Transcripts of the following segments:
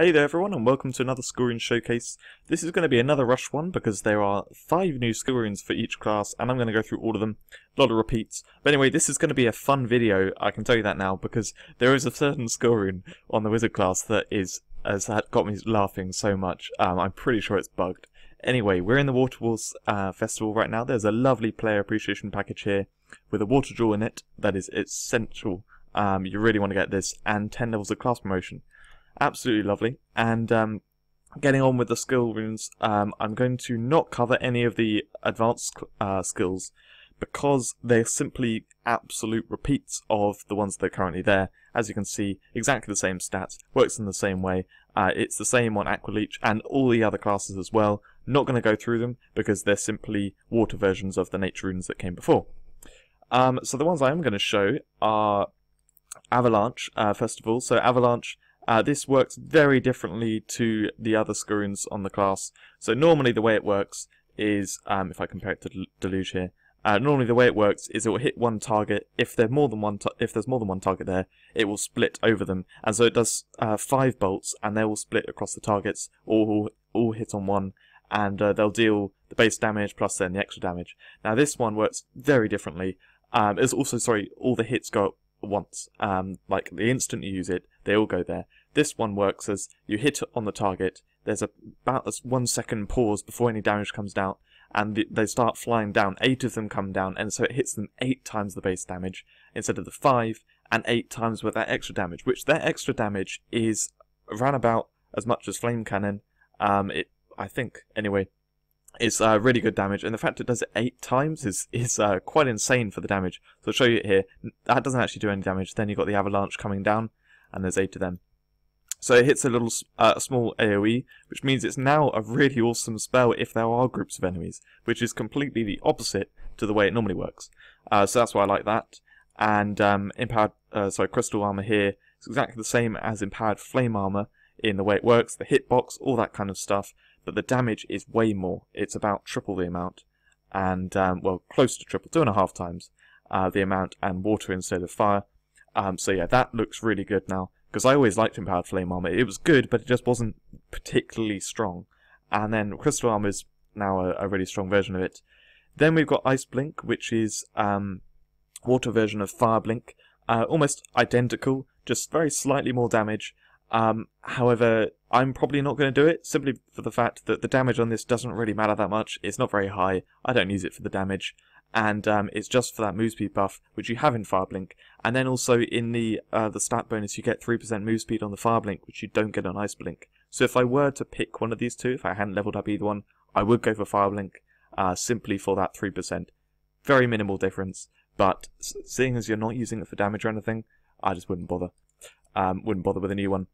Hey there everyone, and welcome to another skill rune showcase. This is going to be another rush one because there are 5 new skill runes for each class and I'm going to go through all of them. A lot of repeats. But anyway, this is going to be a fun video, I can tell you that now, because there is a certain skill rune on the wizard class that has got me laughing so much. I'm pretty sure it's bugged. Anyway, we're in the Water Wars festival right now. There's a lovely player appreciation package here with a water jewel in it that is essential. You really want to get this, and 10 levels of class promotion. Absolutely lovely. And getting on with the skill runes, I'm going to not cover any of the advanced skills because they're simply absolute repeats of the ones that are currently there. As you can see, exactly the same stats, works in the same way. It's the same on Aqua Leech and all the other classes as well. Not going to go through them because they're simply water versions of the nature runes that came before. So the ones I am going to show are Avalanche, first of all. So Avalanche, this works very differently to the other skill runes on the class. So normally the way it works is, if I compare it to Deluge here, normally the way it works is it will hit one target. If there's more than one target there, it will split over them, and so it does 5 bolts, and they will split across the targets, all hit on one, and they'll deal the base damage plus then the extra damage. Now this one works very differently. It's also, all the hits go once. Like the instant you use it, they all go there. This one works as you hit on the target, there's about a 1 second pause before any damage comes down, and they start flying down. 8 of them come down, and so it hits them 8 times the base damage instead of the 5, and 8 times with that extra damage, which that extra damage is around about as much as Flame Cannon. I think, anyway. It's really good damage, and the fact it does it 8 times is quite insane for the damage. So I'll show you it here. That doesn't actually do any damage. Then you've got the Avalanche coming down, and there's 8 of them. So it hits a little small AoE, which means it's now a really awesome spell if there are groups of enemies, which is completely the opposite to the way it normally works. So that's why I like that. And Crystal Armor here is exactly the same as Empowered Flame Armor in the way it works, the hitbox, all that kind of stuff. But the damage is way more. It's about triple the amount, and well, close to triple, 2.5 times the amount, and water instead of fire. So yeah, that looks really good now, because I always liked Empowered Flame Armor. It was good, but it just wasn't particularly strong. And then Crystal Armor is now a really strong version of it. Then we've got Ice Blink, which is water version of Fire Blink, almost identical, just very slightly more damage. However, I'm probably not going to do it, simply for the fact that the damage on this doesn't really matter that much. It's not very high, I don't use it for the damage, and it's just for that move speed buff, which you have in Fire Blink, and then also in the stat bonus you get 3% move speed on the Fire Blink, which you don't get on Ice Blink. So if I were to pick one of these two, if I hadn't leveled up either one, I would go for Fire Blink, simply for that 3%. Very minimal difference, but seeing as you're not using it for damage or anything, I just wouldn't bother. Wouldn't bother with a new one.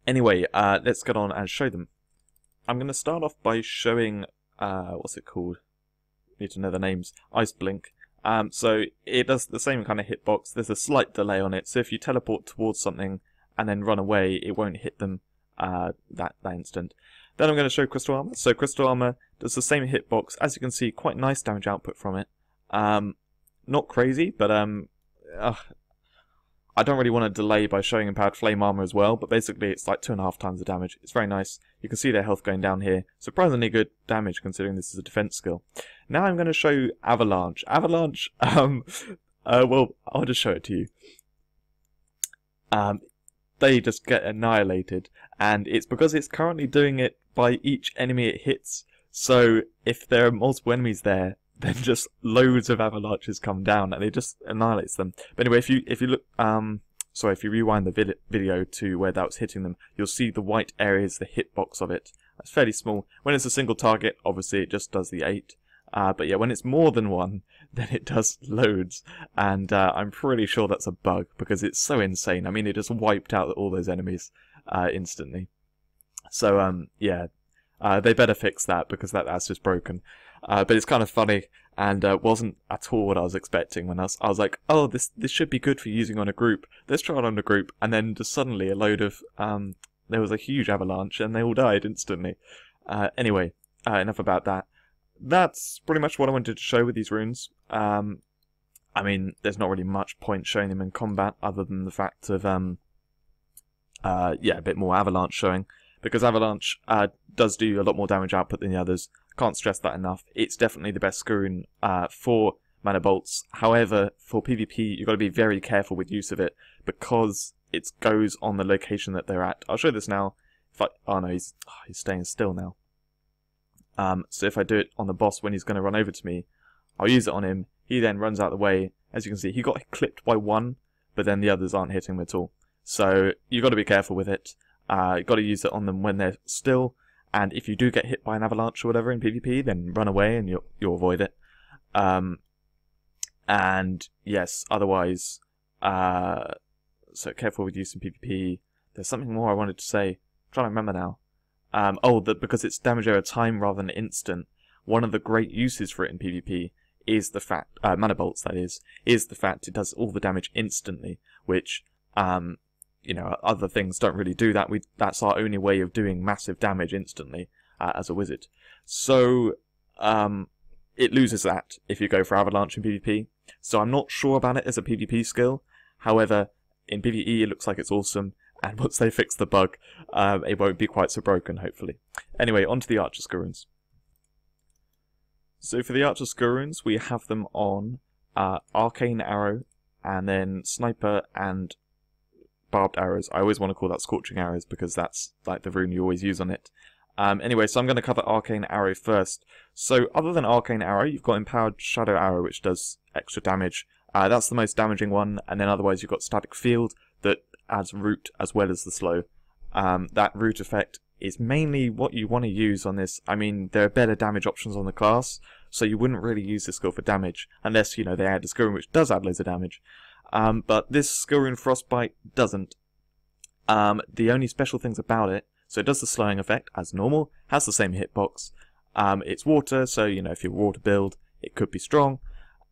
Anyway, let's get on and show them. I'm going to start off by showing, what's it called? Need to know the names. Ice Blink. So it does the same kind of hitbox. There's a slight delay on it, so if you teleport towards something and then run away, it won't hit them that instant. Then I'm going to show Crystal Armor. So Crystal Armor does the same hitbox. As you can see, quite nice damage output from it. Not crazy, but I don't really want to delay by showing Empowered Flame Armor as well, but basically it's like 2.5 times the damage. It's very nice. You can see their health going down here. Surprisingly good damage considering this is a defense skill. Now I'm going to show Avalanche. Avalanche, well, I'll just show it to you. They just get annihilated, and it's because it's currently doing it by each enemy it hits. So if there are multiple enemies there, then just loads of avalanches come down and it just annihilates them. But anyway, if you look, if you rewind the video to where that was hitting them, you'll see the white area is the hitbox of it. It's fairly small. When it's a single target, obviously it just does the 8. But yeah, when it's more than one, then it does loads. And I'm pretty sure that's a bug because it's so insane. I mean, it just wiped out all those enemies instantly. So yeah, they better fix that because that's just broken. But it's kind of funny, and wasn't at all what I was expecting when I was like, oh, this should be good for using on a group. Let's try it on a group, and then just suddenly a load of there was a huge avalanche, and they all died instantly. Anyway, enough about that. That's pretty much what I wanted to show with these runes. I mean, there's not really much point showing them in combat other than the fact of yeah, a bit more Avalanche showing, because Avalanche does do a lot more damage output than the others. Can't stress that enough. It's definitely the best screw for mana bolts. However, for PvP, you've got to be very careful with use of it, because it goes on the location that they're at. I'll show this now. Oh no, he's staying still now. So if I do it on the boss when he's going to run over to me, I'll use it on him. He then runs out of the way. As you can see, he got clipped by one, but then the others aren't hitting him at all. So you've got to be careful with it. You've got to use it on them when they're still. And if you do get hit by an avalanche or whatever in PvP, then run away and you'll avoid it. And yes, otherwise, so careful with use in PvP. There's something more I wanted to say. I'm trying to remember now. Because it's damage over time rather than instant, one of the great uses for it in PvP is the fact, mana bolts that is the fact it does all the damage instantly, which, you know, other things don't really do that. That's our only way of doing massive damage instantly, as a wizard. So, it loses that if you go for Avalanche in PvP. So I'm not sure about it as a PvP skill. However, in PvE it looks like it's awesome. And once they fix the bug, it won't be quite so broken, hopefully. Anyway, on to the Archer Skuruns. So for the Archer Skuruns, we have them on Arcane Arrow, and then Sniper and Barbed Arrows. I always want to call that Scorching Arrows, because that's like the rune you always use on it. Anyway, so I'm going to cover Arcane Arrow first. So other than Arcane Arrow, you've got Empowered Shadow Arrow, which does extra damage. That's the most damaging one, and then otherwise you've got Static Field, that adds root as well as the slow. That root effect is mainly what you want to use on this. I mean, there are better damage options on the class, so you wouldn't really use this skill for damage, unless, you know, they add a skill rune which does add loads of damage. But this skill rune Frostbite doesn't. The only special things about it, so it does the slowing effect as normal, has the same hitbox. It's water, so, you know, if you're water build, it could be strong.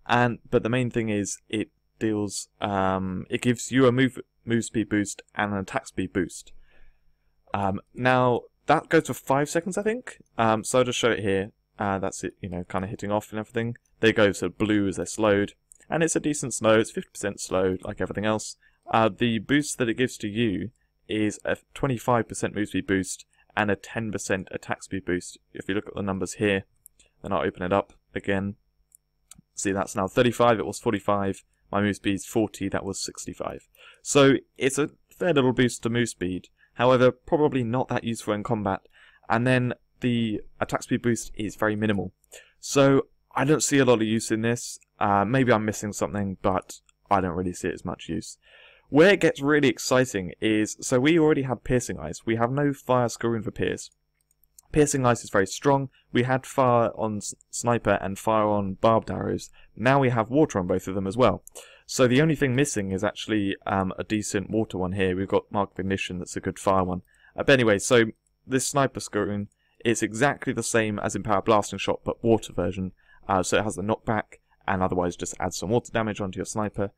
But the main thing is, it deals, it gives you a move speed boost and an attack speed boost. Now, that goes for 5 seconds, I think. So I'll just show it here. That's it, you know, kind of hitting off and everything. They go to blue as they're slowed. And it's a decent slow. It's 50% slowed, like everything else. The boost that it gives to you is a 25% move speed boost and a 10% attack speed boost. If you look at the numbers here, then I'll open it up again. See, that's now 35. It was 45. My move speed is 40, that was 65. So it's a fair little boost to move speed, however, probably not that useful in combat. And then the attack speed boost is very minimal. So I don't see a lot of use in this. Maybe I'm missing something, but I don't really see it as much use. Where it gets really exciting is, so we already had Piercing Eyes. We have no fire skill rune for Pierce. Piercing Eyes is very strong. We had fire on Sniper and fire on Barbed Arrows. Now we have water on both of them as well. So the only thing missing is actually a decent water one here. We've got Mark of Ignition, that's a good fire one. But anyway, so this Sniper skill rune is exactly the same as Empowered Blasting Shot, but water version. So it has the knockback, and otherwise just adds some water damage onto your Sniper.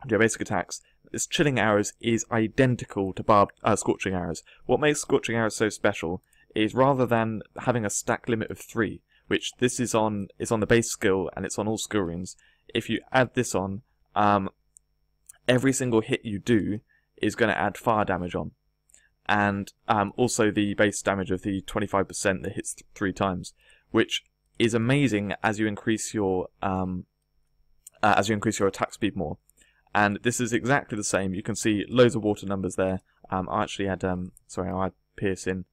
Your basic attacks. This Chilling Arrows is identical to Scorching Arrows. What makes Scorching Arrows so special is, rather than having a stack limit of 3, which this is on the base skill and it's on all skill runes, if you add this on, every single hit you do is going to add fire damage on. And also the base damage of the 25% that hits 3 times, which is amazing as you increase your attack speed more. And this is exactly the same. You can see loads of water numbers there. I actually had I had Pierce in,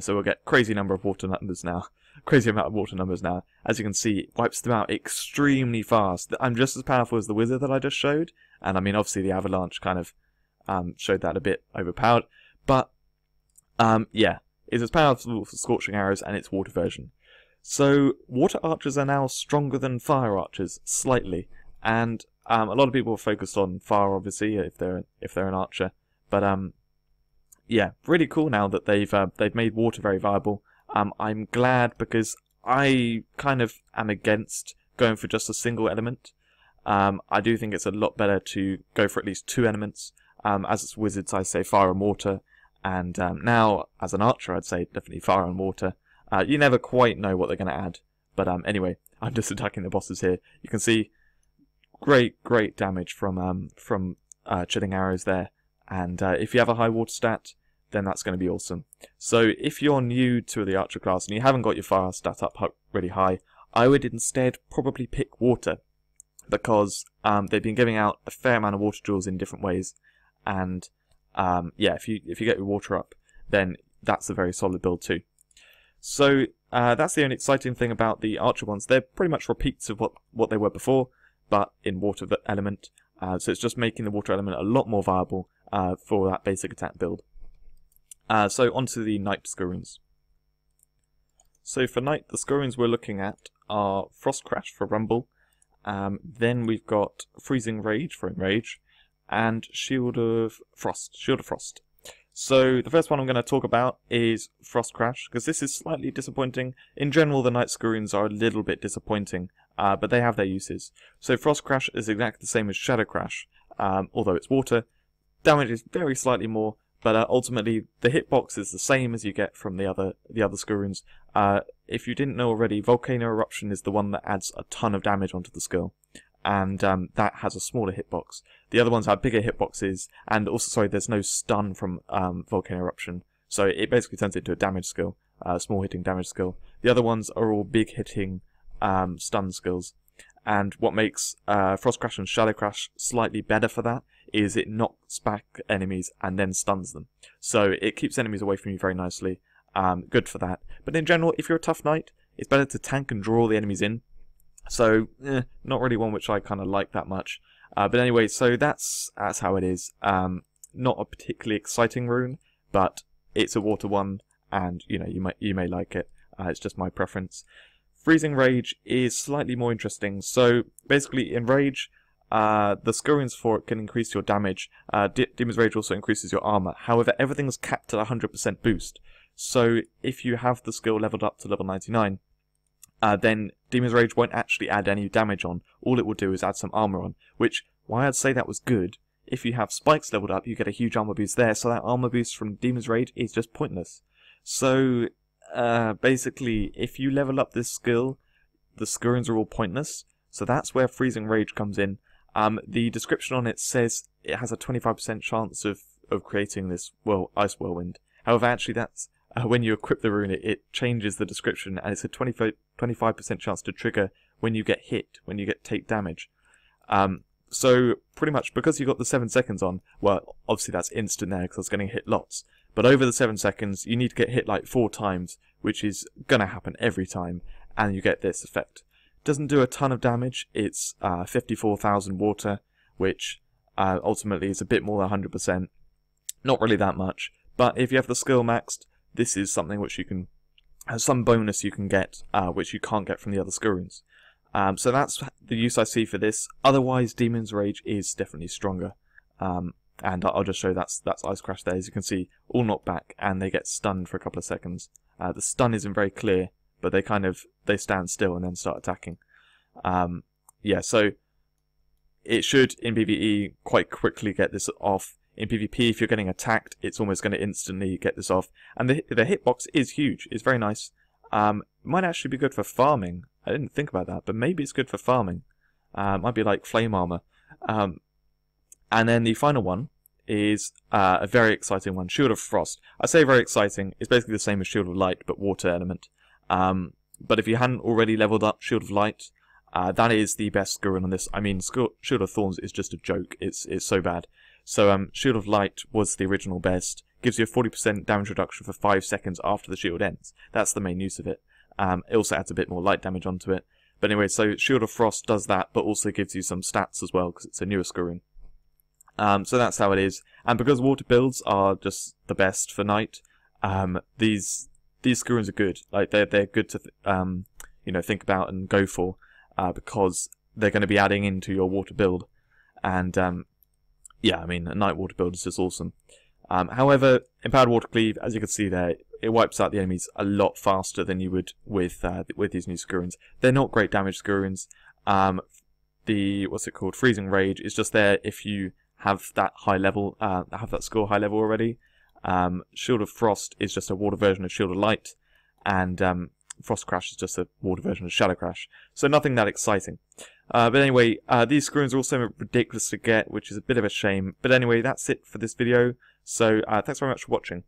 so we'll get crazy number of water numbers now. Crazy amount of water numbers now. As you can see, it wipes them out extremely fast. I'm just as powerful as the wizard that I just showed, and I mean obviously the avalanche kind of showed that a bit overpowered. But yeah, it's as powerful for Scorching Arrows and its water version. So water archers are now stronger than fire archers slightly, and a lot of people are focused on fire, obviously, if they're an archer. But yeah, really cool now that they've made water very viable. I'm glad, because I kind of am against going for just a single element. I do think it's a lot better to go for at least 2 elements. As it's wizards, I say fire and water, and now as an archer, I'd say definitely fire and water. You never quite know what they're going to add, but anyway, I'm just attacking the bosses here. You can see great damage from Chilling Arrows there, and if you have a high water stat, then that's going to be awesome. So if you're new to the Archer class and you haven't got your fire stat up really high, I would instead probably pick water, because they've been giving out a fair amount of water jewels in different ways, and yeah, if you get your water up, then that's a very solid build too. So that's the only exciting thing about the Archer ones. They're pretty much repeats of what they were before, but in water element. So it's just making the water element a lot more viable for that basic attack build. So onto the Knight Skurunes. So for Knight, the Skurunes we're looking at are Frost Crash for Rumble, then we've got Freezing Rage for Enrage, and Shield of Frost. So the first one I'm going to talk about is Frost Crash, because this is slightly disappointing. In general, the Knight Skurunes are a little bit disappointing, but they have their uses. So Frost Crash is exactly the same as Shadow Crash, although it's water. Damage is very slightly more, but ultimately the hitbox is the same as you get from the other Skurunes. If you didn't know already, Volcano Eruption is the one that adds a ton of damage onto the skill, and that has a smaller hitbox. The other ones have bigger hitboxes, and also, sorry, there's no stun from Volcano Eruption, so it basically turns it into a damage skill, small hitting damage skill. The other ones are all big hitting stun skills, and what makes Frost Crash and Shadow Crash slightly better for that is it knocks back enemies and then stuns them. So it keeps enemies away from you very nicely. Good for that. But in general, if you're a tough knight, it's better to tank and draw the enemies in. So, not really one which I kind of like that much. But anyway, so that's how it is. Not a particularly exciting rune, but it's a water one, and you know you may like it. It's just my preference. Freezing Rage is slightly more interesting. So basically, in Rage, the Skurunes for it can increase your damage. Demon's Rage also increases your armor. However, everything's capped at 100% boost. So if you have the skill leveled up to level 99, then Demon's Rage won't actually add any damage on. All it will do is add some armor on, which, why I'd say that was good, if you have spikes leveled up, you get a huge armor boost there, so that armor boost from Demon's Rage is just pointless. So, basically, if you level up this skill, the Skurunes are all pointless, so that's where Freezing Rage comes in. The description on it says it has a 25% chance of creating this, well, Ice Whirlwind. However, actually that's, when you equip the rune, it changes the description, and it's a 25% chance to trigger when you get hit, when you take damage. So, pretty much, because you got the 7 seconds on, well, obviously that's instant there, because I was getting hit lots. But over the 7 seconds, you need to get hit like 4 times, which is gonna happen every time, and you get this effect. Doesn't do a ton of damage, it's 54,000 water, which ultimately is a bit more than 100%. Not really that much, but if you have the skill maxed, this is something which you can, some bonus you can get, which you can't get from the other Skurunes. So that's the use I see for this. Otherwise, Demon's Rage is definitely stronger. And I'll just show that's Ice Crash there. As you can see, all knocked back, and they get stunned for a couple of seconds. The stun isn't very clear, but they stand still and then start attacking. Yeah, so it should, in PvE, quite quickly get this off. In PvP, if you're getting attacked, it's almost going to instantly get this off. And the hitbox is huge. It's very nice. Might actually be good for farming. I didn't think about that, but maybe it's good for farming. Might be like flame armor. And then the final one is a very exciting one, Shield of Frost. I say very exciting. It's basically the same as Shield of Light, but water element. But if you hadn't already leveled up Shield of Light, that is the best Skurun on this. I mean, Shield of Thorns is just a joke. It's so bad. So Shield of Light was the original best. Gives you a 40% damage reduction for 5 seconds after the shield ends. That's the main use of it. It also adds a bit more light damage onto it. But anyway, so Shield of Frost does that, but also gives you some stats as well, because it's a newer Skurun. So that's how it is. And because water builds are just the best for Knight, these Skuruns are good. Like they're good to you know, think about and go for, because they're going to be adding into your water build. And yeah, I mean, a Knight water build is just awesome. However, Empowered Water Cleave, as you can see there, it wipes out the enemies a lot faster than you would with these new Skuruns. They're not great damage Skuruns. What's it called? Freezing Rage is just there if you have that high level, have that skill high level already. Shield of Frost is just a water version of Shield of Light, and Frost Crash is just a water version of Shadow Crash. So nothing that exciting. But anyway, these screens are also ridiculous to get, which is a bit of a shame. But anyway, that's it for this video. So thanks very much for watching.